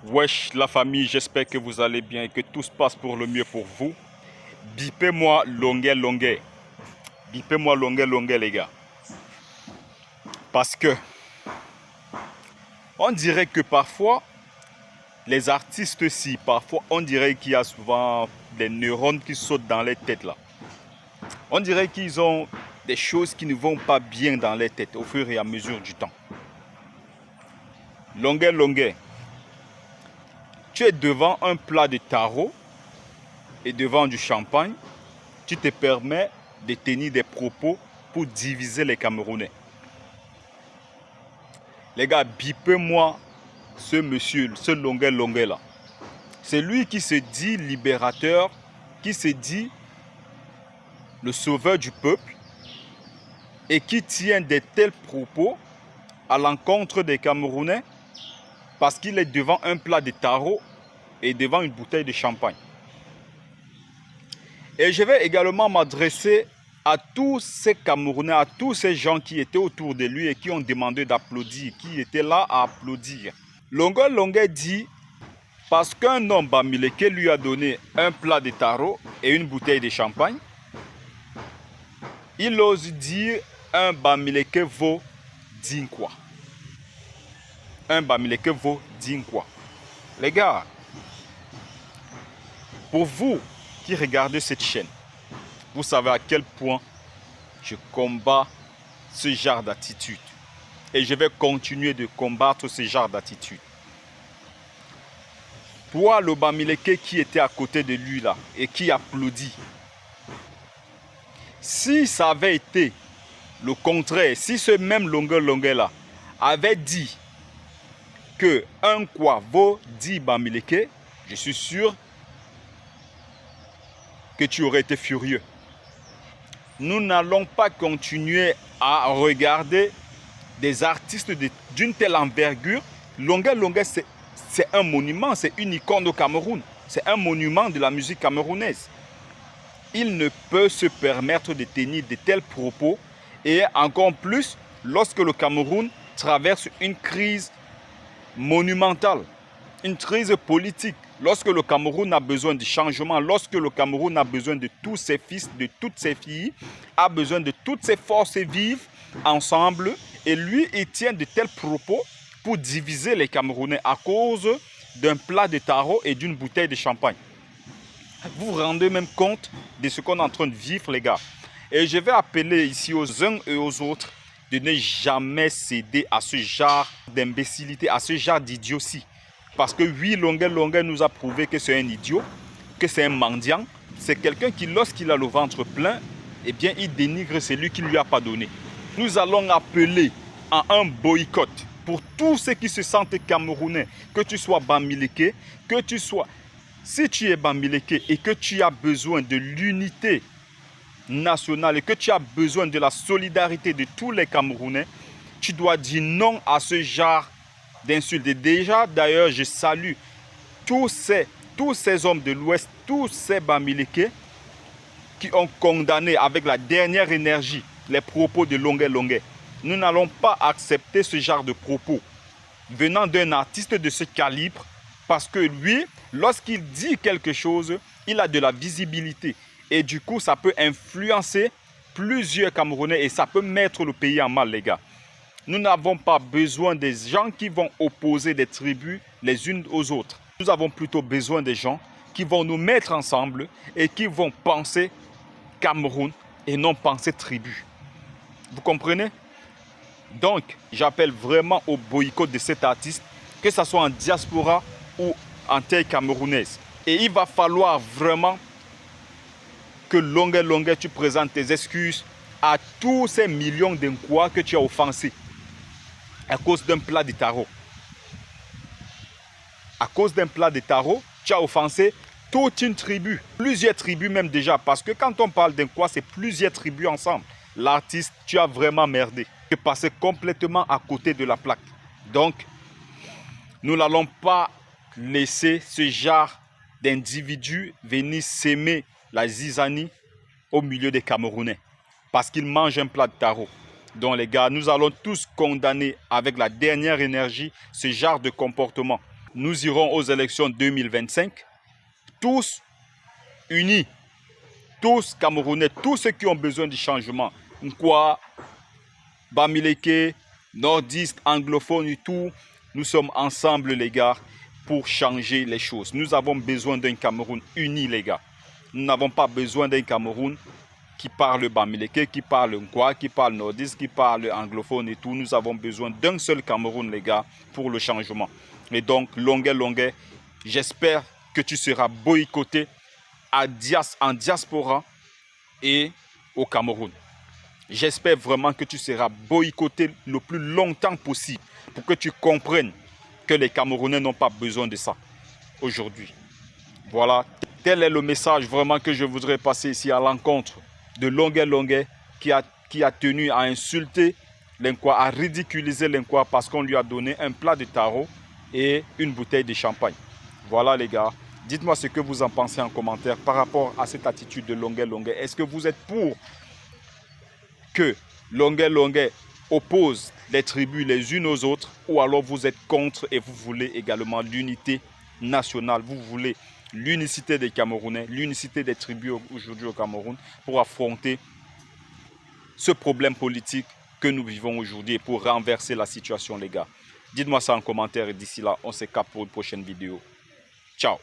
Wesh la famille, j'espère que vous allez bien et que tout se passe pour le mieux pour vous. Bipez-moi longuet longuet. Bipez-moi longuet longuet les gars. Parce que on dirait que parfois les artistes parfois on dirait qu'il y a souvent des neurones qui sautent dans les têtes là. On dirait qu'ils ont des choses qui ne vont pas bien dans les têtes au fur et à mesure du temps. Longuet longuet. Tu es devant un plat de taro et devant du champagne, tu te permets de tenir des propos pour diviser les Camerounais. Les gars, bipez-moi ce monsieur, ce longuet longuet là. C'est lui qui se dit libérateur, qui se dit le sauveur du peuple et qui tient de tels propos à l'encontre des Camerounais parce qu'il est devant un plat de taro et devant une bouteille de champagne. Et je vais également m'adresser à tous ces Camerounais, à tous ces gens qui étaient autour de lui et qui ont demandé d'applaudir, qui étaient là à applaudir. Longuet Longuet dit, parce qu'un homme Bamileke lui a donné un plat de taro et une bouteille de champagne, il ose dire un Bamileke vaut Dinkwa. Un Bamileke vaut Dinkwa. Les gars, pour vous qui regardez cette chaîne, vous savez à quel point je combats ce genre d'attitude. Et je vais continuer de combattre ce genre d'attitude. Toi, le Bamileke qui était à côté de lui là et qui applaudit, si ça avait été le contraire, si ce même longueur là avait dit que un quoi vaut 10 Bamileke, je suis sûr que tu aurais été furieux. Nous n'allons pas continuer à regarder des artistes d'une telle envergure. Longuet Longuet, c'est un monument, c'est une icône au Cameroun. C'est un monument de la musique camerounaise. Il ne peut se permettre de tenir de tels propos et encore plus lorsque le Cameroun traverse une crise monumentale, une crise politique. Lorsque le Cameroun a besoin de changement, lorsque le Cameroun a besoin de tous ses fils, de toutes ses filles, a besoin de toutes ses forces vives ensemble, et lui, il tient de tels propos pour diviser les Camerounais à cause d'un plat de taro et d'une bouteille de champagne. Vous vous rendez même compte de ce qu'on est en train de vivre, les gars. Et je vais appeler ici aux uns et aux autres de ne jamais céder à ce genre d'imbécilité, à ce genre d'idiotie. Parce que oui, Longuet Longuet nous a prouvé que c'est un idiot, que c'est un mendiant. C'est quelqu'un qui, lorsqu'il a le ventre plein, eh bien, il dénigre celui qui ne lui a pas donné. Nous allons appeler à un boycott pour tous ceux qui se sentent camerounais, que tu sois Bamileke, que tu sois... Si tu es Bamileke et que tu as besoin de l'unité nationale et que tu as besoin de la solidarité de tous les Camerounais, tu dois dire non à ce genre d'insultes. Et déjà, d'ailleurs, je salue tous ces hommes de l'Ouest, tous ces Bamileke qui ont condamné avec la dernière énergie les propos de Longuet Longuet. Nous n'allons pas accepter ce genre de propos venant d'un artiste de ce calibre parce que lui, lorsqu'il dit quelque chose, il a de la visibilité. Et du coup, ça peut influencer plusieurs Camerounais et ça peut mettre le pays en mal, les gars. Nous n'avons pas besoin des gens qui vont opposer des tribus les unes aux autres. Nous avons plutôt besoin des gens qui vont nous mettre ensemble et qui vont penser Cameroun et non penser tribu. Vous comprenez? Donc, j'appelle vraiment au boycott de cet artiste, que ce soit en diaspora ou en terre camerounaise. Et il va falloir vraiment que Longuet Longuet, tu présentes tes excuses à tous ces millions d'Inkois que tu as offensés à cause d'un plat de taro. À cause d'un plat de taro, tu as offensé toute une tribu, plusieurs tribus même déjà, parce que quand on parle d'Inkois, c'est plusieurs tribus ensemble. L'artiste, tu as vraiment merdé. Tu es passé complètement à côté de la plaque. Donc, nous n'allons pas laisser ce genre d'individus venir s'aimer la zizanie au milieu des Camerounais parce qu'ils mangent un plat de taro. Donc les gars, nous allons tous condamner avec la dernière énergie ce genre de comportement. nous irons aux élections 2025, tous unis, tous Camerounais, tous ceux qui ont besoin du changement. Nkwa, Bamileke, nordistes, anglophones et tout, nous sommes ensemble les gars pour changer les choses. Nous avons besoin d'un Cameroun uni les gars. Nous n'avons pas besoin d'un Cameroun qui parle Bamileke, qui parle Nkwa, qui parle nordiste, qui parle anglophone et tout. Nous avons besoin d'un seul Cameroun les gars pour le changement. Et donc Longué, j'espère que tu seras boycotté en diaspora et au Cameroun. J'espère vraiment que tu seras boycotté le plus longtemps possible pour que tu comprennes que les Camerounais n'ont pas besoin de ça aujourd'hui. Voilà, tel est le message vraiment que je voudrais passer ici à l'encontre de Longué qui a tenu à insulter l'Inkwa, à ridiculiser l'Inkwa parce qu'on lui a donné un plat de taro et une bouteille de champagne. Voilà les gars, dites-moi ce que vous en pensez en commentaire par rapport à cette attitude de Longué. Est-ce que vous êtes pour que Longué oppose les tribus les unes aux autres, ou alors vous êtes contre et vous voulez également l'unité nationale, vous voulez l'unicité des Camerounais, l'unicité des tribus aujourd'hui au Cameroun pour affronter ce problème politique que nous vivons aujourd'hui et pour renverser la situation les gars. Dites-moi ça en commentaire et d'ici là, on se capte pour une prochaine vidéo. Ciao.